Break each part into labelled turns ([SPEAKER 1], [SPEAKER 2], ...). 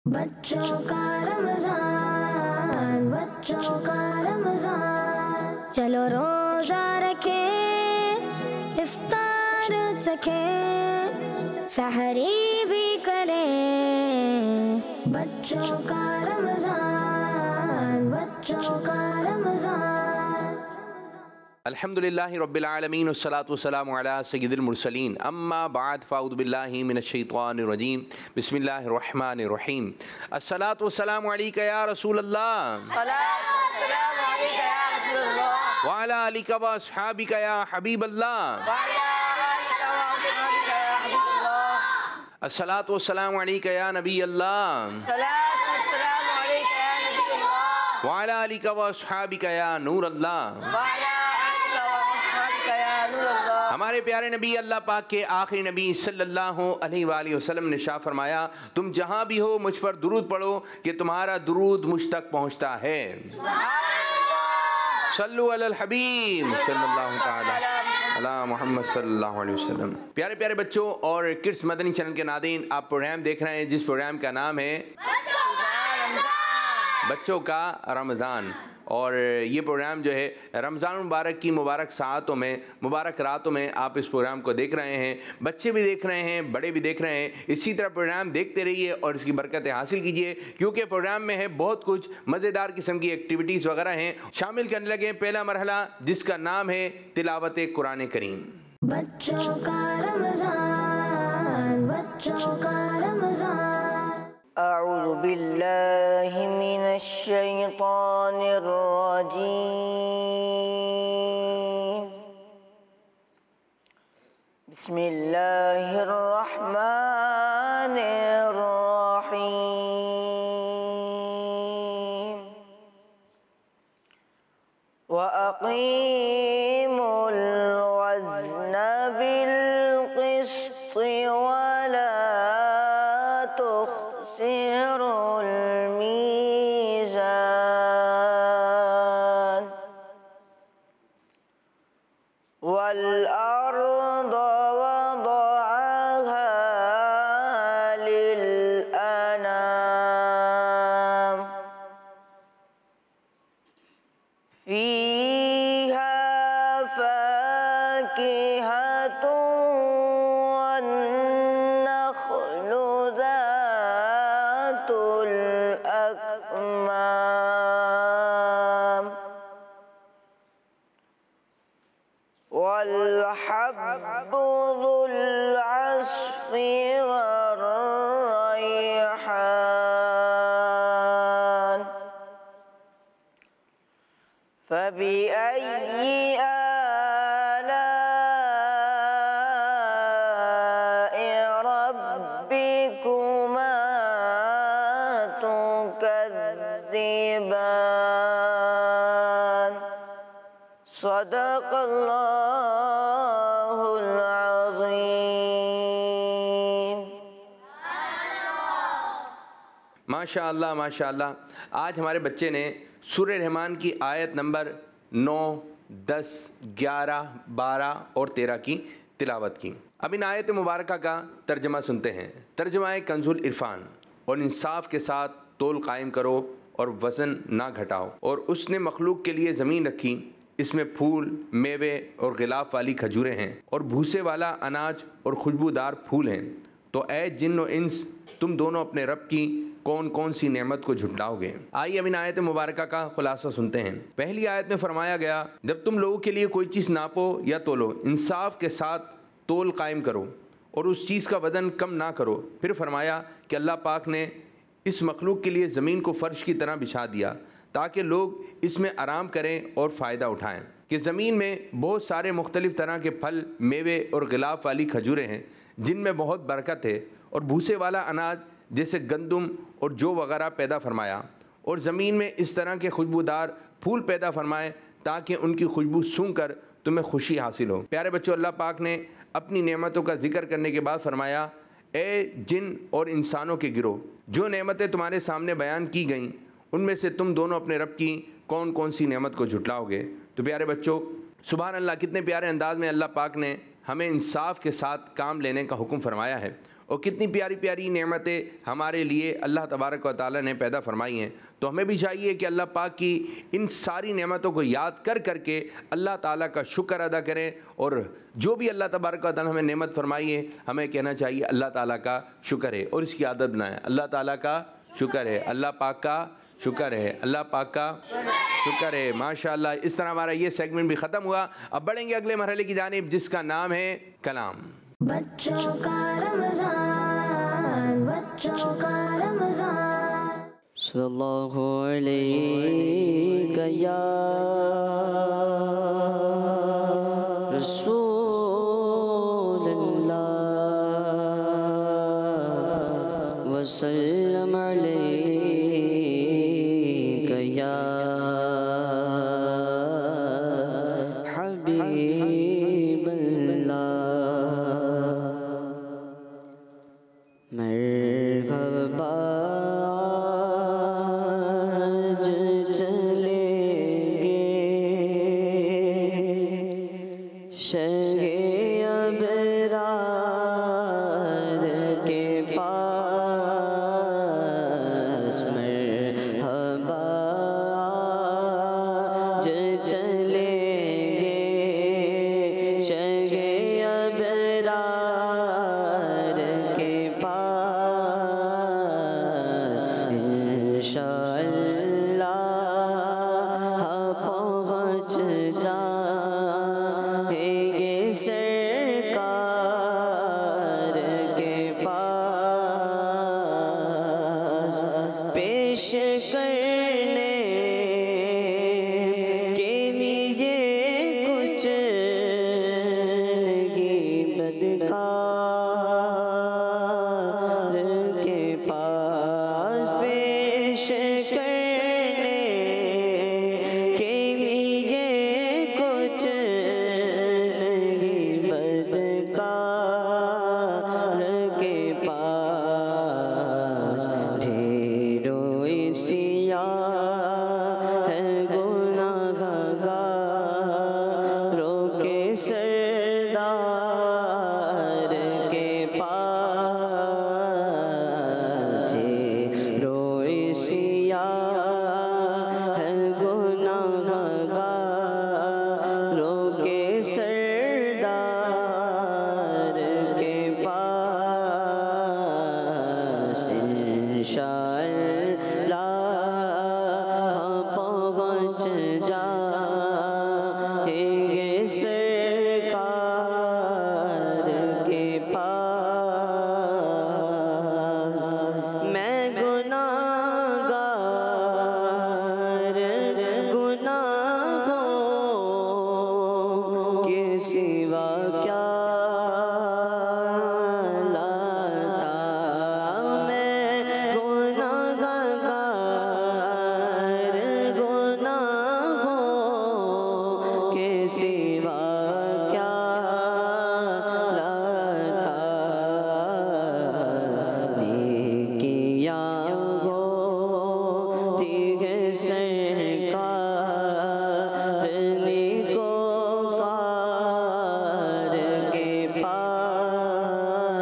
[SPEAKER 1] बच्चों का रमजान, बच्चों का रमजान, चलो रोजा रखे, इफ्तार चखे, सहरी भी करें। बच्चों का रमजान, बच्चों का रमजान।
[SPEAKER 2] अल्हम्दुलिल्लाहि रब्बिल आलमीन वस्सलातु वस्सलामु अला सय्यिदिल मुरसलीन अम्मा बाद फ़अऊज़ु बिल्लाहि मिनश शैतानिर रजीम बिस्मिल्लाहिर रहमानिर रहीम अस्सलातु वस्सलामु अलैका या रसूल अल्लाह व अला आलिका व अस्हाबिका या हबीब अल्लाह अस्सलातु वस्सलामु अलैका या नबी अल्लाह व अला आलिका व अस्हाबिका या नूर अल्लाह। हमारे प्यारे नबी अल्लाह पाक के आखिरी नबी सल्लल्लाहु अलैहि वसल्लम ने शाह फरमाया, तुम जहाँ भी हो मुझ पर दुरूद पढ़ो कि तुम्हारा दुरूद मुझ तक पहुँचता है। सल्लु अलल हबीब सल्लल्लाहु ताला अला मोहम्मद सल्लल्लाहु अलैहि वसल्लम। प्यारे प्यारे बच्चों और किड्स मदनी चैनल के नाज़रीन, आप प्रोग्राम देख रहे हैं जिस प्रोग्राम का नाम है बच्चों का रमज़ान। और ये प्रोग्राम जो है रमज़ान मुबारक की मुबारक सातों में, मुबारक रातों में आप इस प्रोग्राम को देख रहे हैं। बच्चे भी देख रहे हैं, बड़े भी देख रहे हैं। इसी तरह प्रोग्राम देखते रहिए और इसकी बरकतें हासिल कीजिए, क्योंकि प्रोग्राम में है बहुत कुछ मज़ेदार किस्म की एक्टिविटीज़ वगैरह हैं। शामिल करने लगे पहला मरहला जिसका नाम है तिलावत कुरान करीम।
[SPEAKER 1] बच्चों का रमज़ान, बच्चों का रमज़ान।
[SPEAKER 3] अऊज़ु बिल्लाहि मिनश शैतानिर रजीम। बिस्मिल्लाहिर रहमानिर रहीम। व अक़ीमुल वज़्न बिल क़िस्ति व ला तुख़्सिरुल मीज़ान वल अर्द वदअहा लिल अनाम फ़ीहा फ़ाकिहतुन वन नख़्लु ज़ातुल अकमाम वल हब्बु ज़ुल अस्फ़ि वर्रैहान फ़बिअय्यि आलाइ रब्बिकुमा तुकज़्ज़िबान। सदक़ल्लाहुल अज़ीम।
[SPEAKER 2] माशाअल्लाह माशाअल्लाह। आज हमारे बच्चे ने सूरह रहमान की आयत नंबर 9, 10, 11, 12 और 13 की तिलावत की। अब इन आयत मुबारका का तर्जमा सुनते हैं। तर्जमा है कंजुल इरफान। और इंसाफ के साथ तोल कायम करो और वज़न ना घटाओ। और उसने मखलूक के लिए ज़मीन रखी, इसमें फूल, मेवे और गिलाफ वाली खजूरें हैं और भूसे वाला अनाज और खुशबूदार फूल हैं। तो ऐ जिन्न व इंस, तुम दोनों अपने रब की कौन कौन सी नेमत को झुटलाओगे। आइए अब इन आयत मुबारका का खुलासा सुनते हैं। पहली आयत में फरमाया गया, जब तुम लोगों के लिए कोई चीज़ नापो या तोलो, इंसाफ के साथ तोल कायम करो और उस चीज़ का वज़न कम ना करो। फिर फरमाया कि अल्लाह पाक ने इस मखलूक के लिए ज़मीन को फ़र्श की तरह बिछा दिया ताकि लोग इसमें आराम करें और फ़ायदा उठाएं। कि ज़मीन में बहुत सारे मुख्तलिफ़ तरह के फल, मेवे और गिलाफ वाली खजूरें हैं जिनमें बहुत बरकत है। और भूसे वाला अनाज जैसे गंदम और जौ वगैरह पैदा फरमाया। और ज़मीन में इस तरह के खुशबूदार फूल पैदा फरमाए ताकि उनकी खुशबू सूंघकर तुम्हें खुशी हासिल हो। प्यारे बच्चों, अल्लाह पाक ने अपनी नेमतों का जिक्र करने के बाद फरमाया, ए जिन और इंसानों के गिरोह, जो नेमतें तुम्हारे सामने बयान की गईं उनमें से तुम दोनों अपने रब की कौन कौन सी नेमत को झुटलाओगे। तो प्यारे बच्चों, सुभान अल्लाह, कितने प्यारे अंदाज में अल्लाह पाक ने हमें इंसाफ के साथ काम लेने का हुक्म फरमाया है और कितनी प्यारी प्यारी नेमतें हमारे लिए अल्लाह तबारक व तआला ने पैदा फरमाई हैं। तो हमें भी चाहिए कि अल्लाह पाक की इन सारी नेमतों को याद कर करके अल्लाह ताला का शुक्र अदा करें, और जो भी अल्लाह तबारक व तआला हमें नेमत फरमाई है हमें कहना चाहिए अल्लाह ताला का शुक्र है, और इसकी आदत बनाएं। अल्लाह ताला का शुक्र है, अल्लाह पाक का शुक्र है, अल्लाह पाक का शुक्र है। माशाअल्लाह, इस तरह हमारा ये सेगमेंट भी ख़त्म हुआ। अब बढ़ेंगे अगले मरहले की जानिब जिसका नाम है कलाम।
[SPEAKER 1] बच्चों का रमज़ान, बच्चों का रमज़ान।
[SPEAKER 4] सल्लल्लाहु अलैहि या रसूलल्लाह वसल्लम अलैका या हबीबल्लाह। मरहबा आज चलेंगे शहे अबरार के पास। मरहबा आज चलेंगे शहे अबरार के पास। इंशाअल्लाह पहुँच जाएंगे सरकार के पास। पेश करने के लिए कुछ नहीं बदकार के पास। पेश करने के लिए कुछ नहीं बदकार के पास। ढेरों सियाह है गुनाहगारों के सरदार के पास। ढेरों सियाह है गुनाहगारों के सरदार के पास। इंशाअल्लाह पहुँच जाएंगे सरकार के पास। मैं गुनाहगार गुनाहों के सिवा क्या लाता। मैं गुनाहगार गुनाहों के सिवा क्या लाता। नेकियां होती है सरकार नेकोकार के पास।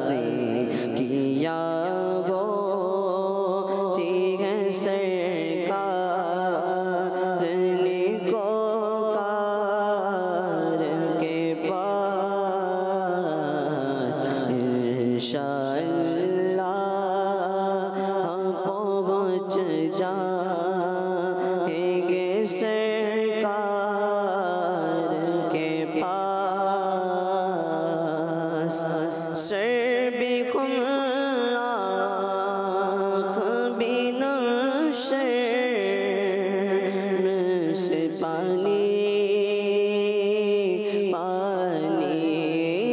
[SPEAKER 4] नेकियां होती है सरकार नेकोकार के पास। इंशाअल्लाह पहुँच जाएंगे सरकार के पास। सर भी खुम आँख भी नम शर्म से पानी पानी।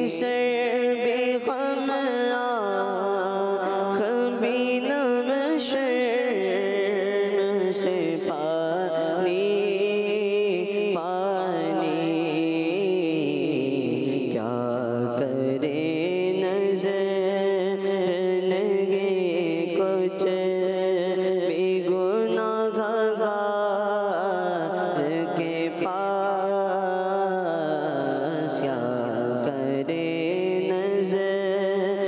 [SPEAKER 4] सर भी खुम आँख भी नम शर्म से पानी पानी। क्या करे नजर लगे कुछ भी गुनाहगार के पास। क्या करे नजर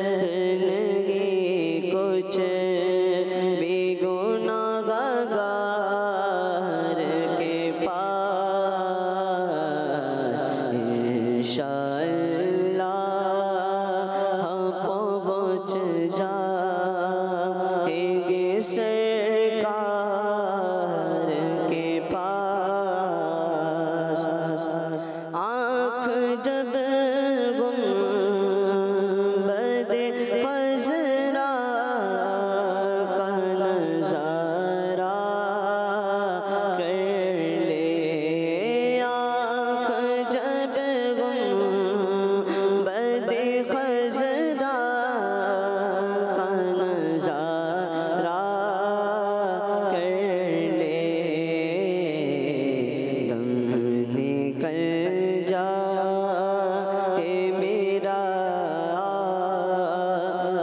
[SPEAKER 4] सरकार के पास। आँख जब गुंबदे खज़रा का नज़ारा कर ले, आँख जब गुंबदे खज़रा का नज़ारा कर ले, दम निकल जाए मेरा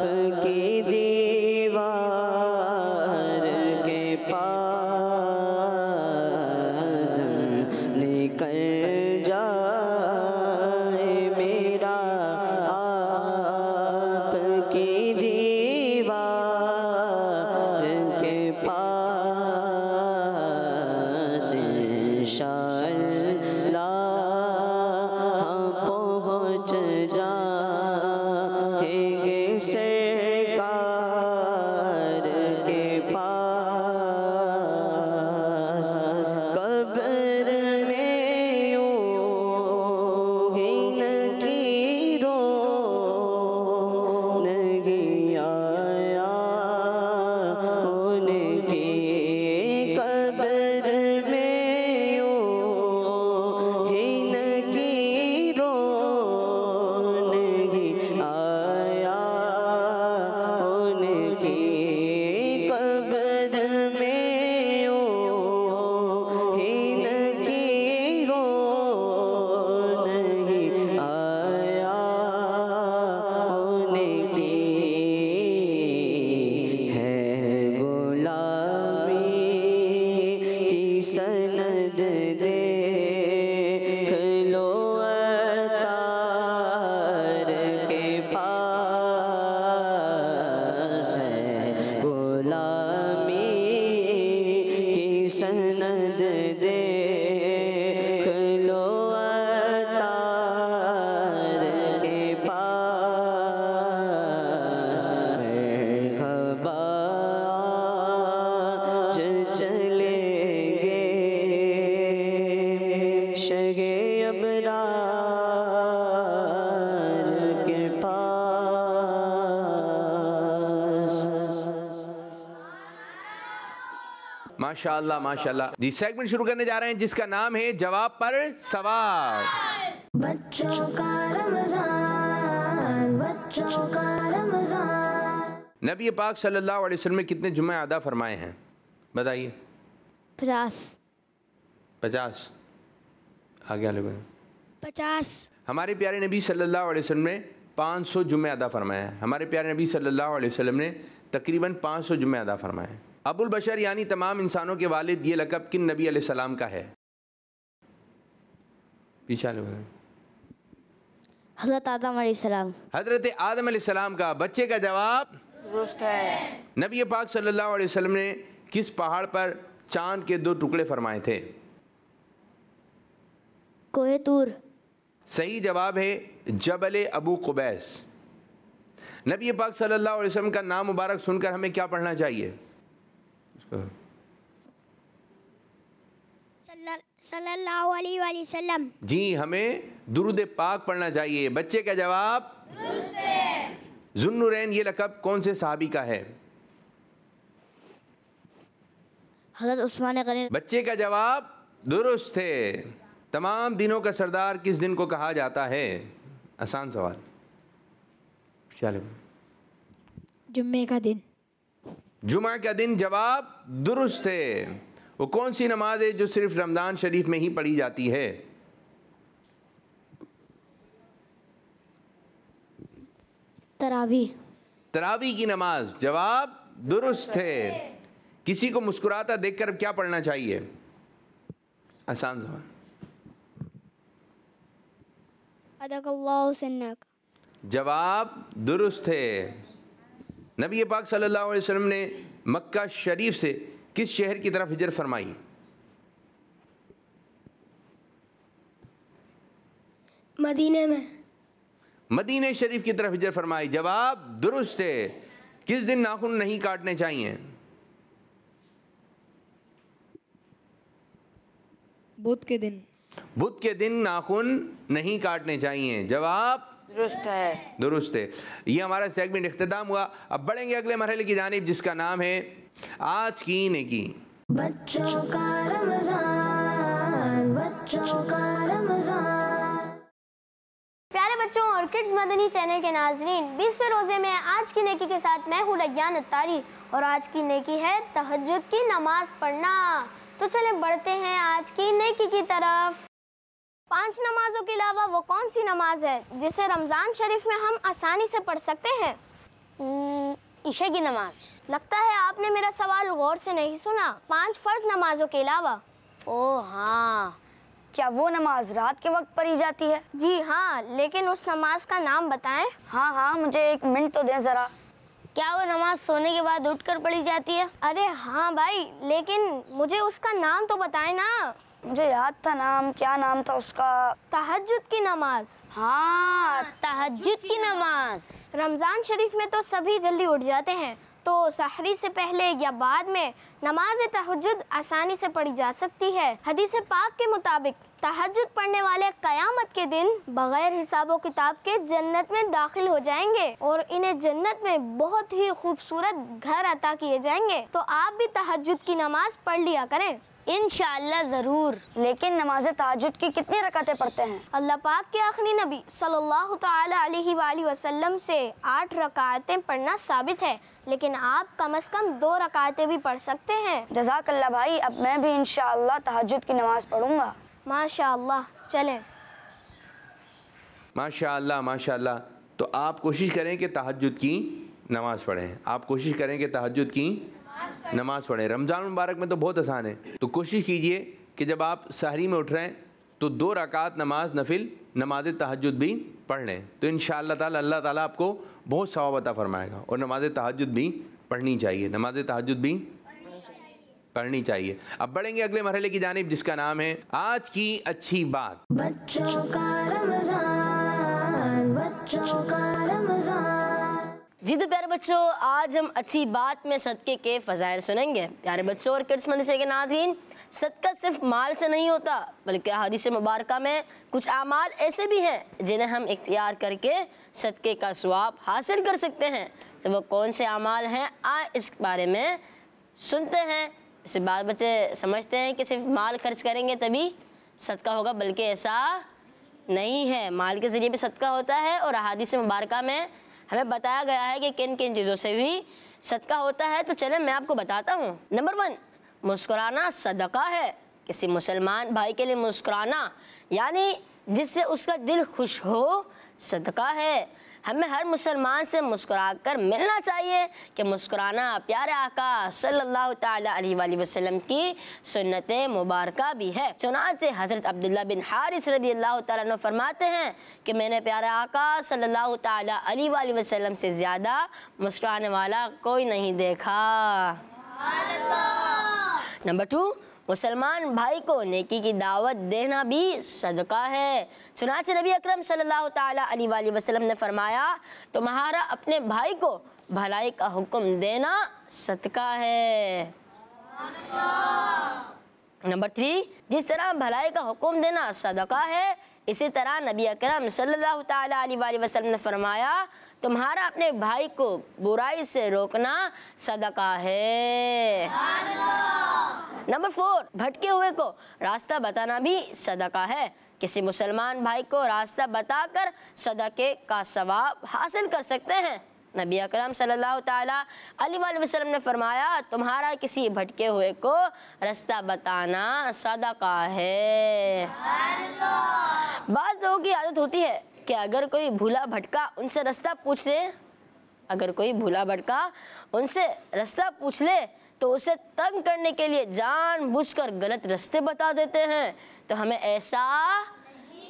[SPEAKER 4] आपकी दीवार के पास। दम निकल जाए मेरा आपकी दीवार के पास। इंशाअल्लाह पहुँच जाएंगे सरकार के पास। कब्र में यूं ही नकीरों नहीं आया उनकी, कब्र में यूं ही नकीरों नहीं आया उनकी, कब्र में यूं ही नकीरों नहीं आया उनकी। है गुलामी की सनद देख लो अतार के पास। है गुलामी की सनद देख लो अतार के पास। मरहबा आज चलेंगे शगे अबरार के पास।
[SPEAKER 2] माशाअल्लाह माशाअल्लाह। जी सेगमेंट शुरू करने जा रहे हैं जिसका नाम है जवाब पर सवाल।
[SPEAKER 1] बच्चों का रमजान, बच्चों का रमजान।
[SPEAKER 2] नबी पाक सल्लल्लाहु अलैहि वसल्लम ने कितने जुमे अदा फरमाए हैं बताइए?
[SPEAKER 1] 50
[SPEAKER 2] 50। आगे वाले को।
[SPEAKER 1] 50
[SPEAKER 2] हमारे प्यारे नबी सल्लल्लाहु अलैहि वसल्लम ने 500 जुमे अदा फरमाए हैं। हमारे प्यारे नबी सल्लल्लाहु अलैहि वसल्लम ने तकरीबन 500 जुमे अदा फरमाए हैं। अबुल बशर यानी तमाम इंसानों के वालिद ये लक़ब किन नबी अलैहिस्सलाम का है? पीछे वाले को।
[SPEAKER 1] हज़रत आदम अलैहिस्सलाम।
[SPEAKER 2] हज़रत आदम अलैहिस्सलाम का। बच्चे का जवाब
[SPEAKER 3] दुरुस्त है।
[SPEAKER 2] नबी पाक सल्लल्लाहु अलैहि वसल्लम ने किस पहाड़ पर चांद के 2 टुकड़े फरमाए थे?
[SPEAKER 1] कोहे तूर।
[SPEAKER 2] सही जवाब है जबल अबू कुबैस। नबी पाक सल्लल्लाहु अलैहि वसल्लम का नाम मुबारक सुनकर हमें क्या पढ़ना चाहिए?
[SPEAKER 1] सल्लल्लाहु अलैहि वसल्लम।
[SPEAKER 2] जी हमें दुरूद पाक पढ़ना चाहिए। बच्चे का जवाब ज़ुन्नुरैन ये लक़ब कौन से सहाबी का है?
[SPEAKER 1] हज़रत उस्मान गनी।
[SPEAKER 2] बच्चे का जवाब दुरुस्त है। तमाम दिनों का सरदार किस दिन को कहा जाता है? आसान सवाल। चलो
[SPEAKER 1] जुम्मे का दिन।
[SPEAKER 2] जुमा का दिन जवाब दुरुस्त है। वो कौन सी नमाज है जो सिर्फ रमज़ान शरीफ में ही पढ़ी जाती है?
[SPEAKER 1] तरावी।
[SPEAKER 2] तरावी की नमाज। जवाब दुरुस्त है। किसी को मुस्कुराता देखकर क्या पढ़ना चाहिए? आसान सवाल।
[SPEAKER 1] अदकल्लाहु सन्नक।
[SPEAKER 2] जवाब दुरुस्त है। नबी पाक सल्लल्लाहु अलैहि वसल्लम ने मक्का शरीफ से किस शहर की तरफ हिजरत फरमाई?
[SPEAKER 1] मदीने में।
[SPEAKER 2] मदीने शरीफ की तरफ हिजरत फरमाई। जवाब दुरुस्त है। किस दिन नाखून नहीं काटने चाहिए?
[SPEAKER 5] बुध के दिन।
[SPEAKER 2] बुध के दिन नाखून नहीं काटने चाहिए। जवाब
[SPEAKER 3] दुरुस्त है।
[SPEAKER 2] दुरुस्त है। ये हमारा सेगमेंट इख्तिताम हुआ। अब बढ़ेंगे अगले मरहले की जानिब जिसका नाम है आज की नेकी।
[SPEAKER 1] बच्चों का रमजान, बच्चों का रमजान।
[SPEAKER 6] प्यारे बच्चों और किड्स मदनी चैनल के नाजरीन, 20वें रोज़े में आज की नेकी के साथ मैं हूँ रैयान अत्तारी और आज की नेकी है तहज्जुद की नमाज पढ़ना। तो चलें बढ़ते हैं आज की नेकी की तरफ। 5 नमाजों के अलावा वो कौन सी नमाज है जिसे रमज़ान शरीफ में हम आसानी से पढ़ सकते हैं? ईशा की नमाज। लगता है आपने मेरा सवाल गौर से नहीं सुना। 5 फ़र्ज नमाजों के अलावा।
[SPEAKER 7] ओह हाँ, क्या वो नमाज रात के वक्त पढ़ी जाती है?
[SPEAKER 6] जी हाँ, लेकिन उस नमाज का नाम बताएं।
[SPEAKER 7] हाँ, मुझे 1 मिनट तो दें ज़रा।
[SPEAKER 6] क्या वो नमाज सोने के बाद उठकर पढ़ी जाती है? अरे हाँ भाई, लेकिन मुझे उसका नाम तो बताएं ना।
[SPEAKER 7] मुझे याद था नाम, क्या नाम था उसका?
[SPEAKER 6] तहज्जुद की नमाज।
[SPEAKER 7] हाँ, तहज्जुद की नमाज।
[SPEAKER 6] रमज़ान शरीफ में तो सभी जल्दी उठ जाते हैं, तो सहरी से पहले या बाद में नमाज तहज्जुद आसानी से पढ़ी जा सकती है। हदीस पाक के मुताबिक तहज्जुद पढ़ने वाले क़यामत के दिन बगैर हिसाब किताब के जन्नत में दाखिल हो जाएंगे और इन्हें जन्नत में बहुत ही खूबसूरत घर अता किए जाएंगे। तो आप भी तहज्जुद की नमाज पढ़ लिया करें
[SPEAKER 7] इंशाअल्लाह ज़रूर। लेकिन नमाज तहज्जुद की कितनी रकातें पढ़ते हैं?
[SPEAKER 6] अल्लाह पाक के आखिरी नबी सल्लल्लाहु ताला अलैहि वसल्लम से 8 रकातें पढ़ना साबित है, लेकिन आप कम से कम 2 रकातें भी पढ़ सकते हैं।
[SPEAKER 7] जज़ाकल्लाह भाई, अब मैं भी इंशाअल्लाह तहज्जुद की नमाज पढ़ूंगा।
[SPEAKER 6] माशाअल्लाह। चलें।
[SPEAKER 2] माशाअल्लाह माशाअल्लाह। तो आप कोशिश करें कि तहज्जुद की नमाज़ पढ़ें। आप कोशिश करें कि तहज्जुद की नमाज़ पढ़ें। रमज़ान मुबारक में तो बहुत आसान है, तो कोशिश कीजिए कि जब आप सहरी में उठ रहे हैं तो 2 रकात नमाज नफिल नमाज तहज्जुद भी पढ़ लें, तो इंशाअल्लाह ताला अल्लाह ताला आपको बहुत सवाब अता फरमाएगा। और नमाज तहज्जुद भी पढ़नी चाहिए, नमाज तहज्जुद भी पढ़नी चाहिए। अब बढ़ेंगे अगले मरहले की जानिब जिसका नाम है आज की अच्छी बात।
[SPEAKER 1] बच्चों का रमजान, बच्चों का रमजान।
[SPEAKER 8] जी तो प्यारे बच्चों, आज हम अच्छी बात में सदक़े के फ़ज़ाइल सुनेंगे। प्यारे बच्चों और किड्स मदरसे के नाज़रीन, सदका सिर्फ माल से नहीं होता, बल्कि हदीस मुबारका में कुछ आमाल ऐसे भी हैं जिन्हें हम इख्तियार करके सदक़े का सवाब हासिल कर सकते हैं। तो वो कौन से आमाल हैं, इस बारे में सुनते हैं। इसे बाल बच्चे समझते हैं कि सिर्फ माल खर्च करेंगे तभी सदका होगा, बल्कि ऐसा नहीं है। माल के ज़रिए भी सदका होता है और हदीस मुबारका में हमें बताया गया है कि किन किन चीज़ों से भी सदका होता है। तो चलें मैं आपको बताता हूँ। नंबर 1, मुस्कुराना सदका है। किसी मुसलमान भाई के लिए मुस्कुराना यानी जिससे उसका दिल खुश हो, सदका है। हमें हर मुसलमान से मुस्कुराकर मिलना चाहिए कि मुस्कुराना प्यारे आका सल्लल्लाहु ताला अलैहि वसल्लम की सुन्नत मुबारका भी है। चुनांचे हज़रत अब्दुल्ला बिन हारिस रज़ियल्लाहु ताला अन्हु फरमाते हैं कि मैंने प्यारे आका सल्लल्लाहु ताला अलैहि वसल्लम से ज़्यादा मुस्कुराने वाला कोई नहीं देखा। नंबर 2, मुसलमान भाई को नेकी की दावत देना भी सदका है। चुनांचे नबी अकरम सल्लल्लाहु ताला अलैहि वसल्लम ने फरमाया, तुम्हारा अपने भाई को भलाई का हुक्म देना सदका है। नंबर 3, जिस तरह भलाई का हुक्म देना सदका है, इसी तरह नबी अकरम सल्लल्लाहु ताला अलैहि वसल्लम ने फरमाया, तुम्हारा अपने भाई को बुराई से रोकना सदका है। नंबर 4, भटके हुए को रास्ता बताना भी सदका है। किसी मुसलमान भाई को रास्ता बताकर सदके का सवाब हासिल कर सकते हैं। नबी अकरम सल्लल्लाहु ताला अलैहि वसल्लम ने फरमाया, तुम्हारा किसी भटके हुए को रास्ता बताना सदका है। बाज़ लोगों की आदत होती है कि अगर कोई भूला भटका उनसे रास्ता पूछ ले, रास्ता पूछ ले तो उसे तंग करने के लिए जानबूझकर गलत रास्ते बता देते हैं। तो हमें ऐसा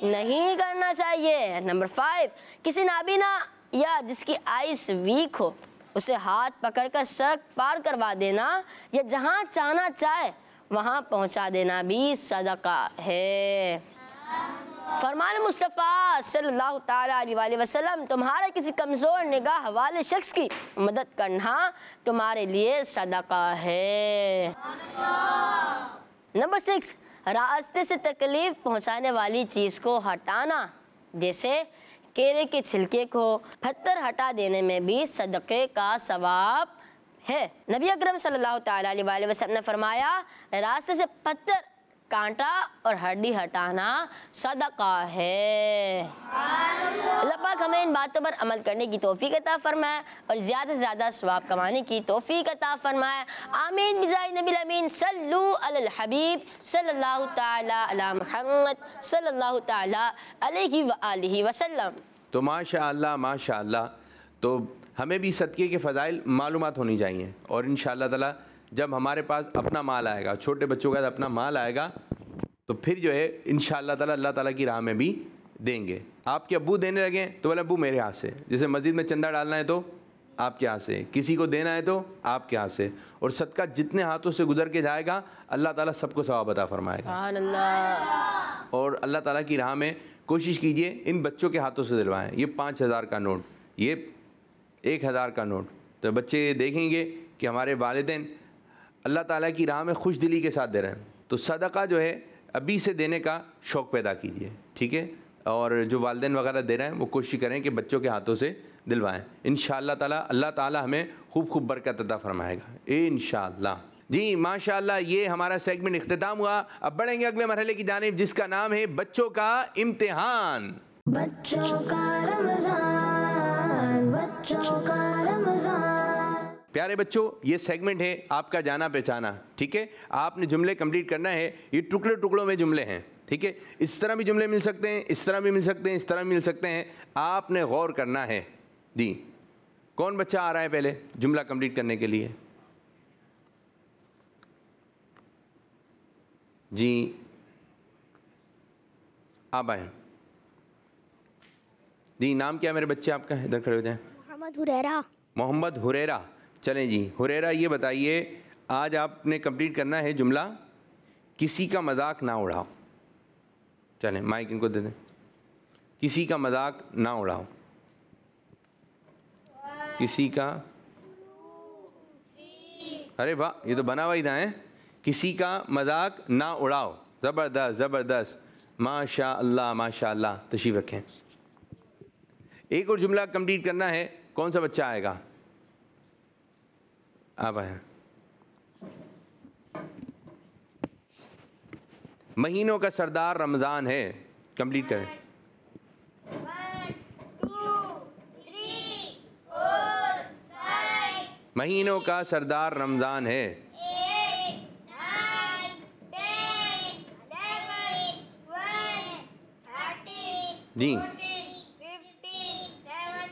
[SPEAKER 8] नहीं करना चाहिए। नंबर 5, किसी नाबीना या जिसकी आइस वीक हो उसे हाथ पकड़कर सड़क पार करवा देना या जहाँ चाहना चाहे वहाँ पहुँचा देना भी सदका है। फरमान मुस्तफ़ा सल्लल्लाहु ताला अलैहि वसल्लम, तुम्हारे किसी कमज़ोर निगाह वाले शख्स की मदद करना तुम्हारे लिए सदका है। नंबर 6, रास्ते से तकलीफ पहुंचाने वाली चीज़ को हटाना, जैसे केले के छिलके को पत्थर हटा देने में भी सदक़े का सवाब है। नबी अकरम सल्लल्लाहु तआला अलैहि वसल्लम ने फरमाया, रास्ते से पत्थर, कांटा और हड्डी हटाना सदका है। अल्लाह पाक हमें इन बातों पर अमल करने की तौफीक अता फरमाए और ज़्यादा से ज़्यादा सवाब कमाने की तौफीक अता फरमाए। आमीन बिजाई नबी अमीन। सल्लु अलल हबीब सल्लल्लाहु तआला अला मुहम्मद सल्लल्लाहु तआला अलैहि व आलिहि वसल्लम।
[SPEAKER 2] तो माशाअल्लाह माशाअल्लाह, तो हमें भी सदक़े के फ़ज़ाइल मालूमात होनी चाहिए और इंशाअल्लाह ताला जब हमारे पास अपना माल आएगा, छोटे बच्चों का अपना माल आएगा, तो फिर जो है इंशाअल्लाह ताला अल्लाह ताला की राह में भी देंगे। आपके अब्बू देने लगे तो बोले अब्बू मेरे हाथ से, जैसे मस्जिद में चंदा डालना है तो आपके हाथ से, किसी को देना है तो आपके हाथ से, और सदका जितने हाथों से गुजर के जाएगा अल्लाह ताला सबको सवाब अता फरमाएगा। और अल्लाह ताला की राह में कोशिश कीजिए इन बच्चों के हाथों से दिलवाएं। ये 5000 का नोट, ये 1000 का नोट, तो बच्चे देखेंगे कि हमारे वालिदैन अल्लाह ताला की राह में खुश दिली के साथ दे रहे हैं, तो सदका जो है अभी से देने का शौक़ पैदा कीजिए, ठीक है। और जो वालिदैन वगैरह दे रहे हैं वो कोशिश करें कि बच्चों के हाथों से दिलवाएं। इंशाअल्लाह ताला अल्लाह ताला हमें खूब खूब बरकत अता फरमाएगा इंशाअल्लाह। जी माशाअल्लाह, ये हमारा सेगमेंट इख्तिताम हुआ। अब बढ़ेंगे अगले मरहले की जानिब, जिसका नाम है बच्चों का इम्तिहान।
[SPEAKER 1] बच्चों का रमजान, बच्चों का रमजान।
[SPEAKER 2] प्यारे बच्चों, ये सेगमेंट है आपका जाना पहचाना, ठीक है। आपने जुमले कंप्लीट करना है, ये टुकड़े टुकड़ों में जुमले हैं, ठीक है। इस तरह भी जुमले मिल सकते हैं, इस तरह भी मिल सकते हैं, इस तरह भी मिल सकते हैं, आपने गौर करना है। जी, कौन बच्चा आ रहा है पहले जुमला कंप्लीट करने के लिए? जी आप आए। जी नाम क्या है मेरे बच्चे आपका? इधर खड़े हो जाएं।
[SPEAKER 6] मोहम्मद हुरैरा।
[SPEAKER 2] मोहम्मद हुरैरा। चलें जी हुरैरा, ये बताइए आज आपने कंप्लीट करना है जुमला किसी का मजाक ना उड़ाओ। चलें माइक इनको दे दें। किसी का मजाक ना उड़ाओ। किसी का, अरे वाह, ये तो बना हुआ ही था है। किसी का मजाक ना उड़ाओ, ज़बरदस्त ज़बरदस्त, माशाअल्लाह माशाअल्लाह। तशरीफ़ रखें। एक और जुमला कंप्लीट करना है, कौन सा बच्चा आएगा? आप आए। महीनों का सरदार रमज़ान है, कंप्लीट करें।
[SPEAKER 6] 1 2 3 4 5।
[SPEAKER 2] महीनों का सरदार रमज़ान है।
[SPEAKER 6] 8 9 10 11 12 13
[SPEAKER 2] जी
[SPEAKER 6] 14 15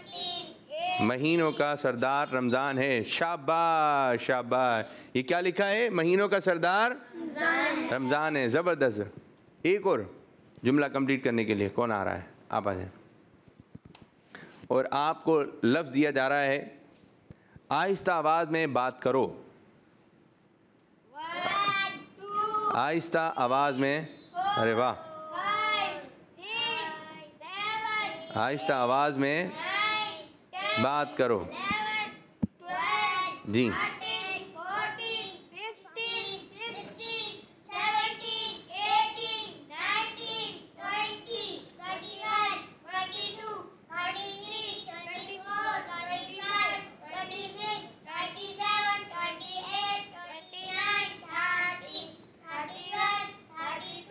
[SPEAKER 6] 17
[SPEAKER 2] महीनों का सरदार रमज़ान है। शाबाश शाबाश। ये क्या लिखा है? महीनों का सरदार रमज़ान है। ज़बरदस्त। एक और जुमला कंप्लीट करने के लिए कौन आ रहा है? आप आ जाएं। और आपको लफ्ज़ दिया जा रहा है, आहिस्ता आवाज़ में बात करो। आहिस्ता आवाज़ में, अरे वाह,
[SPEAKER 6] 5 6 7
[SPEAKER 2] आहिस्ता आवाज़ में बात करो।
[SPEAKER 6] 11 12
[SPEAKER 2] जी
[SPEAKER 6] 13 14 15 16 17 18 19 20 21 22 23 24 25 26 27 28 29 30 31 32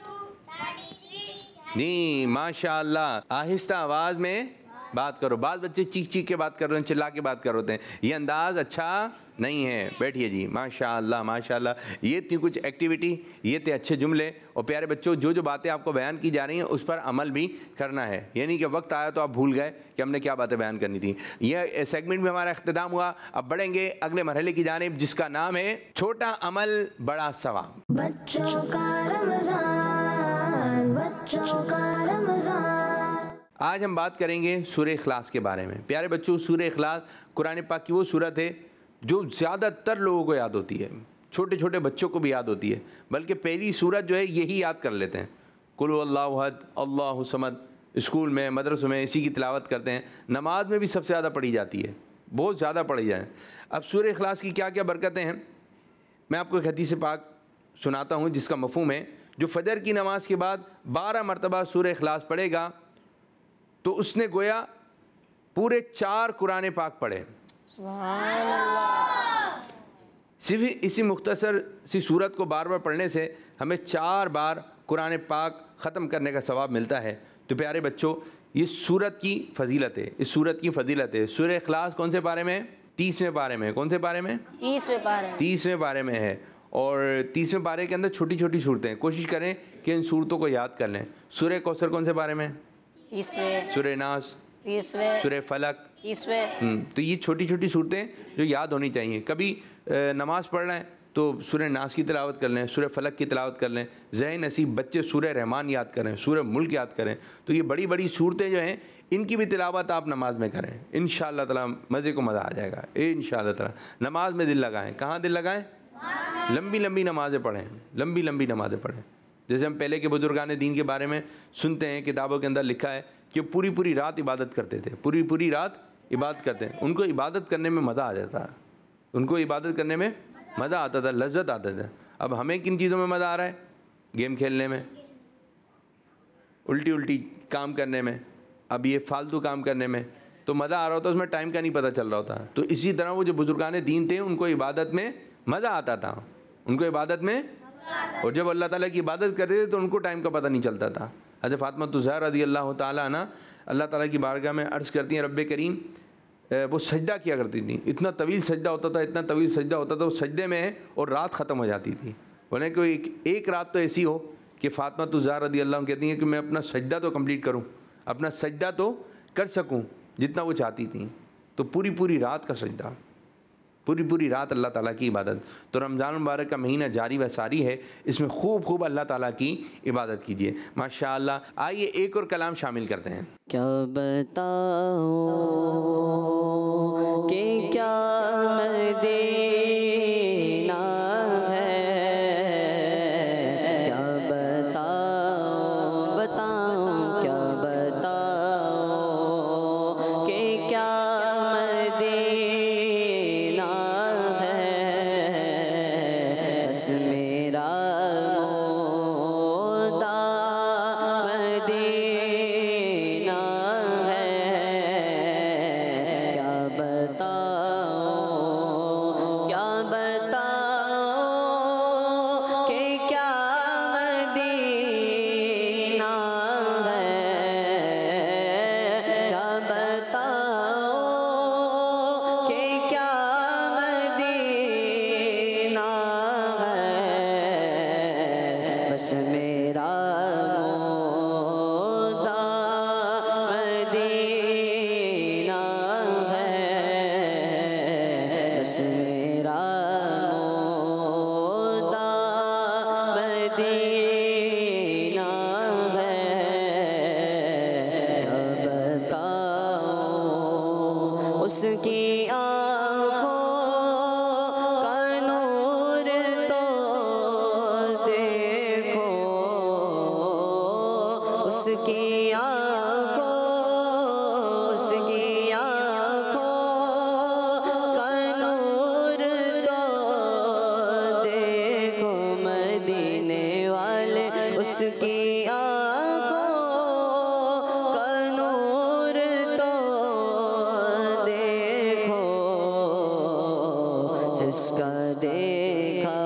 [SPEAKER 6] 33।
[SPEAKER 2] जी माशाअल्लाह। आहिस्ता आवाज़ में बात करो। बाद बच्चे चीख चीख के बात कर रहे हैं, चिल्ला के बात कर रहे हैं, ये अंदाज़ अच्छा नहीं है। बैठिए जी। माशाअल्लाह माशाअल्लाह। ये थी कुछ एक्टिविटी, ये थे अच्छे जुमले। और प्यारे बच्चों, जो जो बातें आपको बयान की जा रही हैं उस पर अमल भी करना है। यानी कि वक्त आया तो आप भूल गए कि हमने क्या बातें बयान करनी थी। यह सेगमेंट में हमारा इख्तिताम हुआ। अब बढ़ेंगे अगले मरहले की जानिब, जिसका नाम है छोटा अमल बड़ा सवाब।
[SPEAKER 1] बच्चों का रमजान, बच्चों का रमजान।
[SPEAKER 2] आज हम बात करेंगे सूरह इखलास के बारे में। प्यारे बच्चों, सूरह इखलास कुरान पाक की वो सूरत है जो ज़्यादातर लोगों को याद होती है, छोटे छोटे बच्चों को भी याद होती है। बल्कि पहली सूरत जो है यही याद कर लेते हैं, कुल हुवल्लाहु अहद अल्लाहु समद। स्कूल में मदरसों में इसी की तिलावत करते हैं। नमाज में भी सबसे ज़्यादा पढ़ी जाती है, बहुत ज़्यादा पढ़ी जाए। अब सूरह इखलास की क्या क्या बरकतें हैं, मैं आपको एक हदीस पाक सुनाता हूँ जिसका मफ़हूम है, जो फजर की नमाज के बाद 12 मरतबा सूरह इखलास पढ़ेगा तो उसने गोया पूरे 4 कुरान पाक पढ़े। सिर्फ इसी मुख्तसर सी सूरत को बार बार पढ़ने से हमें 4 बार कुरान पाक ख़त्म करने का सवाब मिलता है। तो प्यारे बच्चों, ये सूरत की फ़जीलत है, इस सूरत की फ़जीलत है। सूरह इखलास कौन से पारे में? 30वें पारे में। कौन से पारे में?
[SPEAKER 8] 30वें पारे।
[SPEAKER 2] 30वें पारे में है। और 30वें पारे के अंदर छोटी छोटी सूरतें हैं। कोशिश करें कि इन सूरतों को याद कर लें। सूरह कौसर कौन से पारे में?
[SPEAKER 8] 30वें।
[SPEAKER 2] सूरह नास
[SPEAKER 8] 20वें।
[SPEAKER 2] सूरह फलक
[SPEAKER 8] 30वें।
[SPEAKER 2] तो ये छोटी छोटी सूरतें जो याद होनी चाहिए। कभी नमाज पढ़ रहे हैं तो सूरह नास की तिलावत कर लें, सूरह फलक की तिलावत कर लें। ज़हन नसीब बच्चे सूरह रहमान याद करें, सूरह मुल्क याद करें। तो ये बड़ी बड़ी सूरतें जो हैं इनकी भी तिलावत आप नमाज में करें। इंशाअल्लाह ताला मज़े को मज़ा आ जाएगा इंशाअल्लाह ताला। नमाज में दिल लगाएं। कहाँ दिल लगाएं? लंबी लंबी नमाज़ें पढ़ें, लंबी लंबी नमाज़ें पढ़ें। जैसे हम पहले के बुजुर्गान दीन के बारे में सुनते हैं, किताबों के अंदर लिखा है कि पूरी पूरी रात इबादत करते थे, पूरी पूरी रात इबादत करते हैं। उनको इबादत करने में मज़ा आ जाता है, उनको इबादत करने में मज़ा आता था, लज्जत आता था। अब हमें किन चीज़ों में मज़ा आ रहा है? गेम खेलने में, उल्टी उल्टी काम करने में, अब ये फालतू काम करने में तो मज़ा आ रहा होता, उसमें टाइम का नहीं पता चल रहा होता। तो इसी तरह वो जो बुजुर्गान दीन थे उनको इबादत में मज़ा आता था, उनको इबादत में। और जब अल्लाह ताला की इबादत करते थे तो उनको टाइम का पता नहीं चलता था। हज़रत फ़ातिमा ज़हरा रज़ी अल्लाह ताला अन्हा अल्लाह ताला की बारगाह में अर्ज़ करती हैं, रब्बे करीम वो सजदा किया करती थी। इतना तवील सजदा होता था, इतना तवील सजदा होता था, वो सजदे में है और रात ख़त्म हो जाती थी। बोले कोई एक रात तो ऐसी हो कि फ़ातिमा ज़हरा रज़ी अल्लाह कहती हैं कि मैं अपना सजदा तो कंप्लीट करूँ, अपना सजदा तो कर सकूँ जितना वो चाहती थी। तो पूरी पूरी रात का सजदा, पूरी पूरी रात अल्लाह ताला की इबादत। तो रमज़ान मुबारक का महीना जारी व सारी है, इसमें खूब खूब अल्लाह ताला की इबादत कीजिए माशाअल्लाह। आइए एक और कलाम शामिल करते हैं।
[SPEAKER 4] क्या बताओ कि क्या मदीना है, क्या बताओ बताओ क्या बताओ कि क्या मदीना है। बस मेरा मोदा मदीना है, क्या बताओ कि क्या मदीना है, क्या बताओ कि क्या मदीना है। बस मेरा मोदा मदीना है, बस मेरा मोदा मदीना है, क्या बताओ उसकी आँखों का नूर तो देखो, उसकी आँखों का नूर तो देखो। मदीने वाले उसकी आँखों का नूर तो देखो। जिसका देखा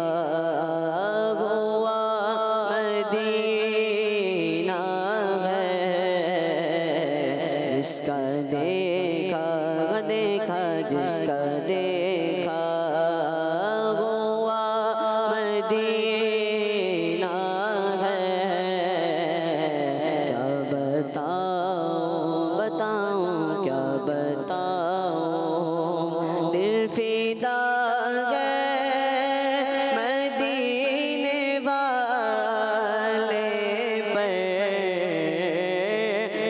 [SPEAKER 4] हुआ मदीना है, जिसका देखा जिसका देखा हुआ मदीना है। क्या बताऊं क्या बताऊं, दिल फिदा है मदीने वाले पर,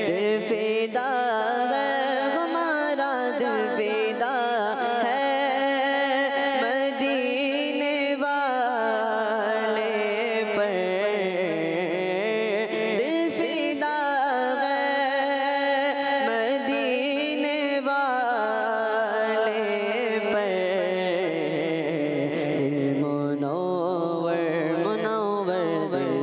[SPEAKER 4] दिल फिदा है हमारा, दिल फिदा है मदीने वाले पर, दिल फिदा है मदीने वाले पर। दिल मुनव्वर मुनव्वर, दिल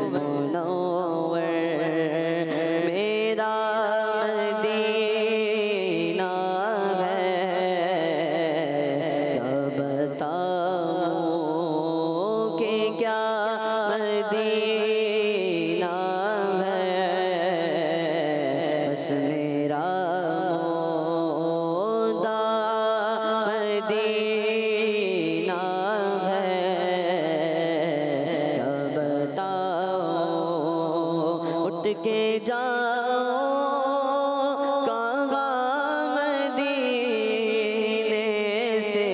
[SPEAKER 4] बस मेरा मोदा मदीना है, क्या बताओ उठ के जाओ कहाँ मदीने से,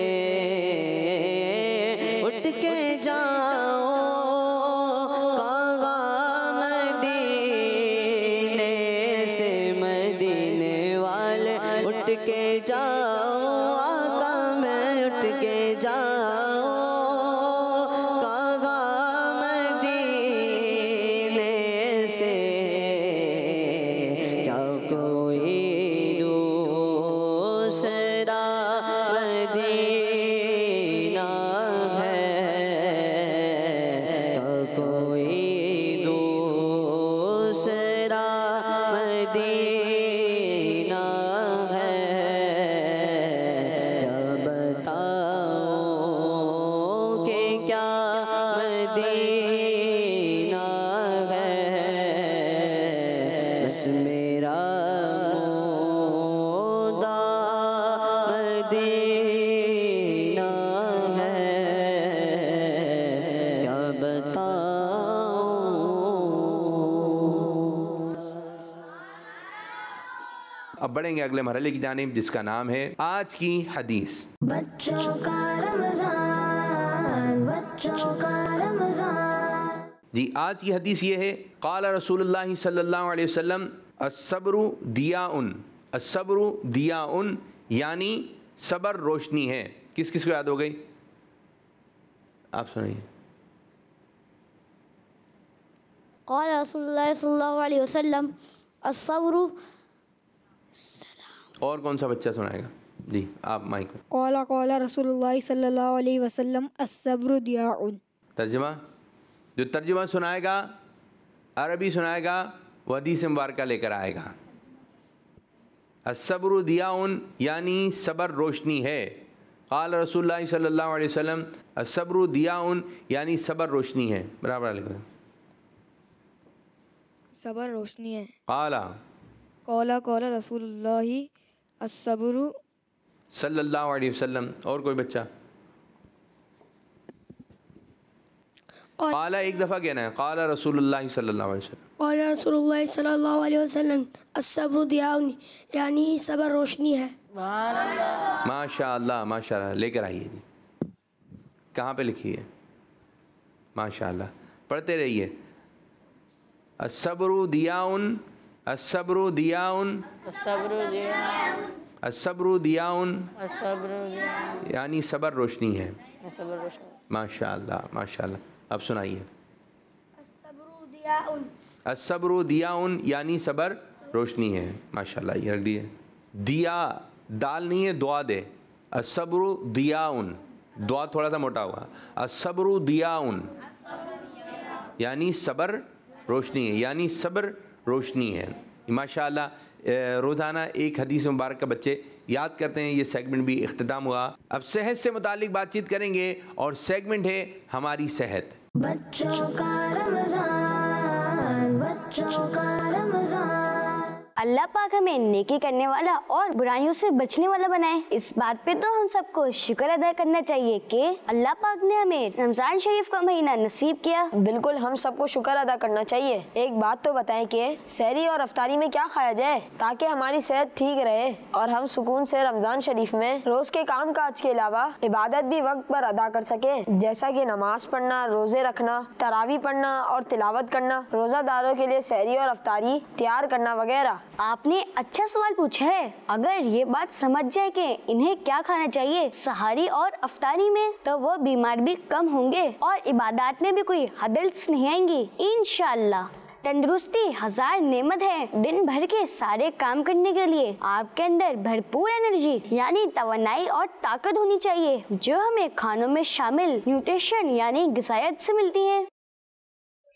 [SPEAKER 4] उठ के जाओ कहाँ मदीने से, मदीने वाले उठ के जाओ आका मैं उठ के जाओ कहाँ मदीने से, क्या कोई दूसरा मदीना है, क्या कोई दूसरा मदीना है, क्या बताओ कि क्या मदीना है, बस मेरा मोदा मदीना है, क्या बताऊं।
[SPEAKER 2] अब बढ़ेंगे अगले मरहले की जानिब जिसका नाम है आज की हदीस।
[SPEAKER 1] बच्चों का रमजान, बच्चों का रमजान।
[SPEAKER 2] जी आज की हदीस ये है, क़ाल रसूलुल्लाह सल्लल्लाहु अलैहि वसल्लम अस्सब्रु दियाउन, अस्सब्रु दियाउन यानी सब्र रोशनी है। किस किस को याद हो गई? आप सुनिए।
[SPEAKER 6] क़ाल रसूलुल्लाह सल्लल्लाहु अलैहि वसल्लम अस्सब्रु,
[SPEAKER 2] और कौन सा बच्चा सुनाएगा? जी आप माइक में।
[SPEAKER 5] क़ाला रसूलुल्लाह सल्लल्लाहु अलैहि वसल्लम अस्सब्रु दियाउन।
[SPEAKER 2] तर्जुमा, जो तर्जुमा सुनाएगा अरबी सुनाएगा वो हदीस मुबारक लेकर आएगा। अस्सब्रु दियाउन यानी सब्र रोशनी है। क़ाल रसूलुल्लाह सल्लल्लाहु अलैहि वसल्लम अस्सब्रु दियाउन यानी सब्र रोशनी है। बराबर लिखो।
[SPEAKER 5] सब्र रोशनी है।
[SPEAKER 2] क़ाला
[SPEAKER 5] रसूलुल्लाह अस्सब्रु
[SPEAKER 2] सल्लल्लाहु अलैहि वसल्लम। और कोई बच्चा? क़ाला एक दफ़ा कहना है। क़ाला रसूलुल्लाह सल्लल्लाहु अलैहि वसल्लम।
[SPEAKER 9] क़ाला रसूलुल्लाह सल्लल्लाहु अलैहि वसल्लम अस्सब्रु दियाउन यानी सब्र रोशनी है।
[SPEAKER 2] माशाअल्लाह माशाअल्लाह, लेकर आइए जी। कहाँ पे लिखी है? माशाअल्लाह, पढ़ते रहिए। अस्सब्रु दियाउन, अस्सब्रु दियाउन, अस्सब्रु दियाउन यानी सब्र रोशनी है। माशाअल्लाह माशाअल्लाह। अब सुनाइए। अस्सब्रु दियाउन यानी सब्र रोशनी है। माशाअल्लाह, ये रख दिए। दिया दाल नहीं है, दुआ दे। अस्सब्रु दियाउन, दुआ थोड़ा सा मोटा हुआ। अस्सब्रु दियाउन यानी सब्र रोशनी है, यानी सब्र रोशनी है। माशाअल्लाह रोज़ाना एक हदीस मुबारक का बच्चे याद करते हैं। ये सेगमेंट भी इख्तिताम हुआ। अब सेहत से मुतालिक बातचीत करेंगे और सेगमेंट है हमारी सेहत।
[SPEAKER 1] बच्चों का रमजान, बच्चों का रमजान।
[SPEAKER 7] अल्लाह पाक हमें नेकी करने वाला और बुराइयों से बचने वाला बनाए। इस बात पे तो हम सबको शुक्र अदा करना चाहिए कि अल्लाह पाक ने हमें रमजान शरीफ का महीना नसीब किया।
[SPEAKER 8] बिल्कुल हम सबको शुक्र अदा करना चाहिए। एक बात तो बताएं कि सहरी और अफ्तारी में क्या खाया जाए ताकि हमारी सेहत ठीक रहे और हम सुकून से रमजान शरीफ में रोज के काम काज के अलावा इबादत भी वक्त पर अदा कर सके, जैसा कि नमाज पढ़ना, रोजे रखना, तरावी पढ़ना और तिलावत करना, रोजादारों के लिए सहरी और अफ्तारी तैयार करना वगैरह।
[SPEAKER 7] आपने अच्छा सवाल पूछा है। अगर ये बात समझ जाए कि इन्हें क्या खाना चाहिए सहारी और अफ्तारी में, तो वो बीमार भी कम होंगे और इबादत में भी कोई हदल्स नहीं आएंगी इंशाअल्लाह। तंदुरुस्ती 1000 नेमत है। दिन भर के सारे काम करने के लिए आपके अंदर भरपूर एनर्जी यानी तवानाई और ताकत होनी चाहिए, जो हमें खानों में शामिल न्यूट्रिशन यानी ग़िज़ायत से मिलती है।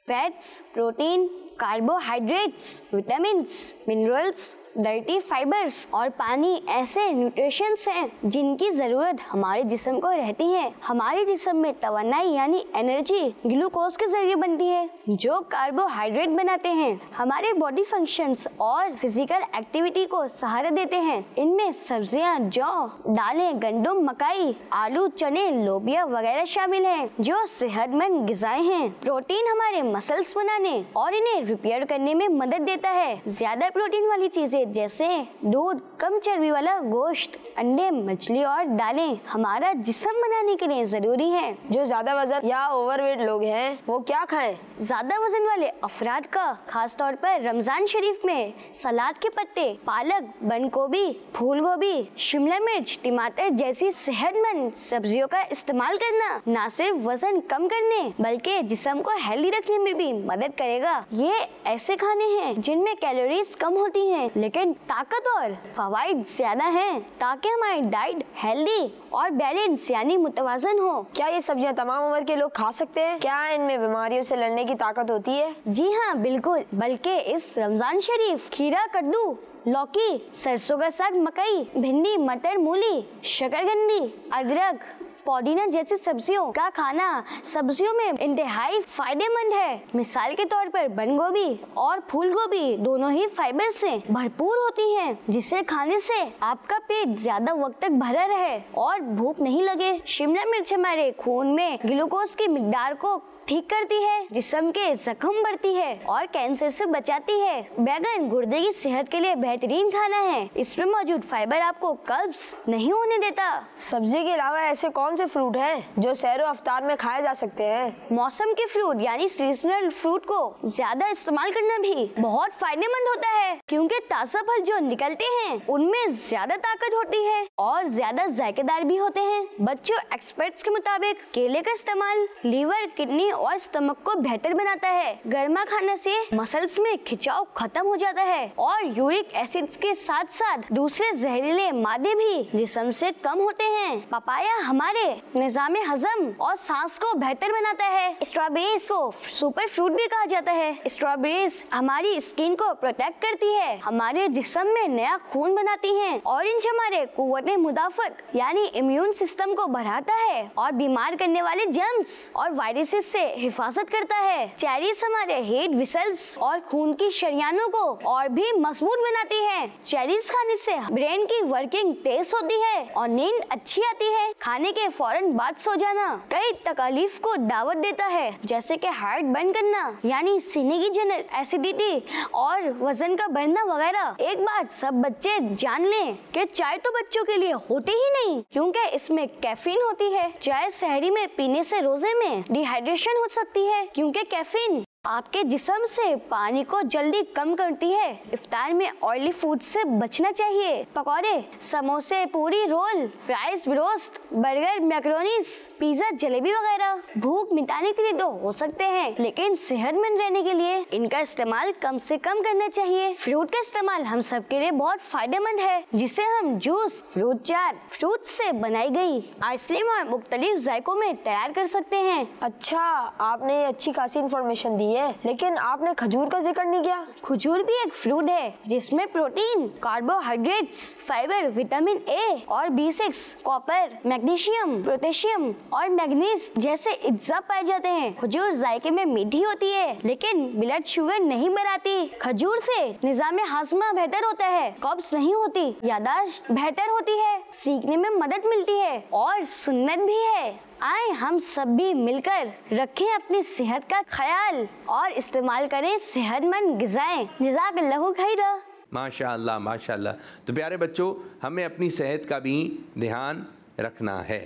[SPEAKER 7] Fats, protein, carbohydrates, vitamins, minerals dirty fibres और पानी ऐसे न्यूट्रिशंस हैं जिनकी जरूरत हमारे जिस्म को रहती है। हमारे जिस्म में तवानाई यानी एनर्जी ग्लूकोज के जरिए बनती है जो कार्बोहाइड्रेट बनाते हैं, हमारे बॉडी फंक्शंस और फिजिकल एक्टिविटी को सहारा देते हैं। इनमें सब्जियां, जौ, दालें, गंदम, मकाई, आलू, चने, लोबिया वगैरह शामिल हैं जो सेहतमंद ग़िज़ाएं हैं। प्रोटीन हमारे मसल्स बनाने और इन्हें रिपेयर करने में मदद देता है। ज्यादा प्रोटीन वाली चीजें जैसे दूध, कम चर्बी वाला गोश्त, अंडे, मछली और दालें हमारा जिस्म बनाने के लिए जरूरी है।
[SPEAKER 10] जो ज्यादा वजन या ओवरवेट लोग हैं वो क्या खाएं?
[SPEAKER 7] ज्यादा वजन वाले अफराद का खास तौर पर रमजान शरीफ में सलाद के पत्ते, पालक, बंद गोभी, फूल गोभी, शिमला मिर्च, टमाटर जैसी सेहतमंद सब्जियों का इस्तेमाल करना न सिर्फ वजन कम करने बल्कि जिस्म को हेल्दी रखने में भी मदद करेगा। ये ऐसे खाने हैं जिनमें कैलोरीज कम होती हैं लेकिन ताकत और फवाइद ज्यादा हैं ताकि हमारी डाइट हेल्दी और बैलेंस यानी मुतवाजन हो।
[SPEAKER 10] क्या ये सब्जियां तमाम उम्र के लोग खा सकते हैं? क्या इनमें बीमारियों से लड़ने की ताकत होती है?
[SPEAKER 7] जी हाँ, बिल्कुल। बल्कि इस रमजान शरीफ खीरा, कद्दू, लौकी, सरसों का साग, मकई, भिंडी, मटर, मूली, शकरकंदी, अदरक, पुदीना जैसी सब्जियों का खाना सब्जियों में इंतहाई फायदेमंद है। मिसाल के तौर पर बंद गोभी और फूल गोभी दोनों ही फाइबर से भरपूर होती हैं जिसे खाने से आपका पेट ज्यादा वक्त तक भरा रहे और भूख नहीं लगे। शिमला मिर्च हमारे खून में ग्लूकोज की मिकदार को ठीक करती है, जिस्म के जख्म भरती है और कैंसर से बचाती है। बैगन गुर्दे की सेहत के लिए बेहतरीन खाना है। इसमें मौजूद फाइबर आपको कब्ज नहीं होने देता।
[SPEAKER 10] सब्जी के अलावा ऐसे कौन से फ्रूट हैं जो सहर व इफ्तार में खाए जा सकते हैं?
[SPEAKER 7] मौसम के फ्रूट यानी सीजनल फ्रूट को ज्यादा इस्तेमाल करना भी बहुत फायदेमंद होता है क्योंकि ताज़ा फल जो निकलते हैं उनमें ज्यादा ताकत होती है और ज्यादा जायकेदार भी होते हैं। बच्चों, एक्सपर्ट्स के मुताबिक केले का इस्तेमाल लीवर, किडनी और स्टमक को बेहतर बनाता है। गर्मा खाने से मसल्स में खिंचाव खत्म हो जाता है और यूरिक एसिड्स के साथ साथ दूसरे जहरीले मादे भी जिस्म से कम होते हैं। पपाया हमारे निज़ामे हजम और सांस को बेहतर बनाता है। स्ट्रॉबेरीज को सुपर फ्रूट भी कहा जाता है। स्ट्रॉबेरीज हमारी स्किन को प्रोटेक्ट करती है, हमारे जिस्म में नया खून बनाती है। ऑरेंज हमारे कुव्वत मुदाफत यानी इम्यून सिस्टम को बढ़ाता है और बीमार करने वाले जर्म्स और वायरसेस से हिफाजत करता है। चेरीज हमारे हेड वेसल्स और खून की शरियानों को और भी मजबूत बनाती है। चेरीज खाने से ब्रेन की वर्किंग तेज होती है और नींद अच्छी आती है। खाने के फौरन बाद सो जाना कई तकलीफ को दावत देता है जैसे कि हार्ट बंद करना यानी सीने की जलन, एसिडिटी और वजन का बढ़ना वगैरह। एक बात सब बच्चे जान लें कि चाय तो बच्चों के लिए होती ही नहीं क्योंकि इसमें कैफीन होती है। चाय सहरी में पीने से रोजे में डिहाइड्रेशन हो सकती है क्योंकि कैफीन आपके जिस्म से पानी को जल्दी कम करती है। इफ्तार में ऑयली फूड से बचना चाहिए। पकौड़े, समोसे, पूरी, roll, fries, roast, burger, macaronis, pizza, जलेबी वगैरह भूख मिटाने के लिए तो हो सकते हैं लेकिन सेहतमंद रहने के लिए इनका इस्तेमाल कम से कम करना चाहिए। फ्रूट का इस्तेमाल हम सब के लिए बहुत फायदेमंद है जिसे हम जूस, फ्रूट चाट, फ्रूट से बनाई गई आइसक्रीम और मुख्तलिफ जायकों में तैयार कर सकते हैं।
[SPEAKER 10] अच्छा, आपने अच्छी खासी इन्फॉर्मेशन दी है लेकिन आपने खजूर का जिक्र नहीं किया।
[SPEAKER 7] खजूर भी एक फ्रूट है जिसमें protein, carbohydrates, fibre, vitamin A और B6, कॉपर, मैग्नीशियम, पोटेशियम और मैग्नीज जैसे अज्जा पाए जाते हैं। खजूर जायके में मीठी होती है लेकिन ब्लड शुगर नहीं बढ़ाती। खजूर से निज़ामे हाजमा बेहतर होता है, कब्ज नहीं होती, यादाश्त बेहतर होती है, सीखने में मदद मिलती है और सुन्नत भी है। आए हम सब भी मिलकर रखें अपनी सेहत का ख्याल और इस्तेमाल करें सेहतमंद ग़िज़ाएं। जज़ाकल्लाहु खैरा।
[SPEAKER 2] माशाअल्लाह, माशाअल्लाह। तो प्यारे बच्चों, हमें अपनी सेहत का भी ध्यान रखना है।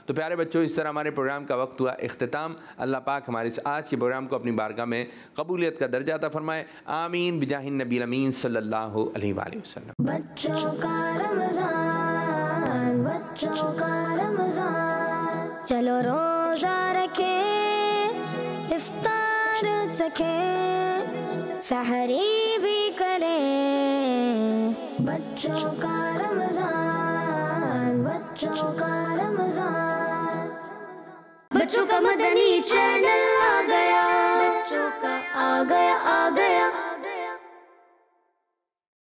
[SPEAKER 2] तो प्यारे बच्चों, इस तरह हमारे प्रोग्राम का वक्त हुआ इख्तिताम। अल्लाह पाक हमारे इस आज के प्रोग्राम को अपनी बारगाह में कबूलियत का दर्जा अता फरमाए। आमीन बिजाहिन नबी अमीन सल्लल्लाहु अलैहि वसल्लम।
[SPEAKER 1] बच्चों का रमज़ान, बच्चों का रमज़ान, चलो रोज़ा रखे, इफ्तार चखे, सहरी भी करें। बच्चों का रमज़ान, बच्चों का रमज़ान, बच्चों का मदनी चैनल आ गया, बच्चों का आ गया, आ गया।